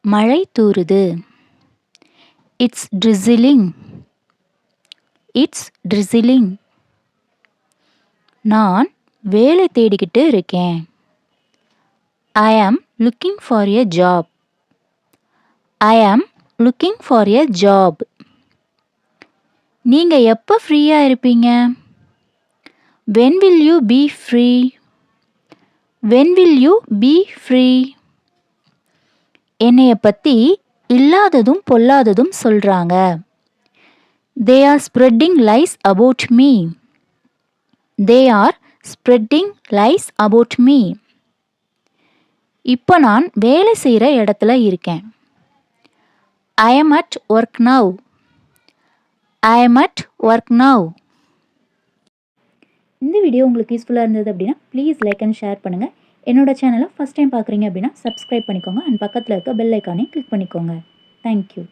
மழை தூறுது. It's drizzling. It's drizzling. நான் வேலை தேடிக்கிட்டு இருக்கேன். I am looking for a job. I am looking for a job. நீங்க எப்போ ஃப்ரீயா இருப்பீங்க? When will you be free? When will you be free? என்னைய பத்தி இல்லாததும் பொல்லாததும் சொல்றாங்க. They are spreading lies about me. They are spreading lies about me. இப்போ நான் வேலை செய்கிற இடத்துல இருக்கேன். I am at work now. I am at work now. இந்த வீடியோ உங்களுக்கு யூஸ்ஃபுல்லாக இருந்தது அப்படின்னா ப்ளீஸ் லைக் அண்ட் ஷேர் பண்ணுங்கள். என்னோட சேனலை ஃபஸ்ட் டைம் பார்க்குறீங்க அப்படின்னா சப்ஸ்கிரைப் பண்ணிக்கோங்க அண்ட் பக்கத்தில் இருக்க பெல் ஐக்கானையும் கிளிக் பண்ணிக்கோங்க. தேங்க்யூ.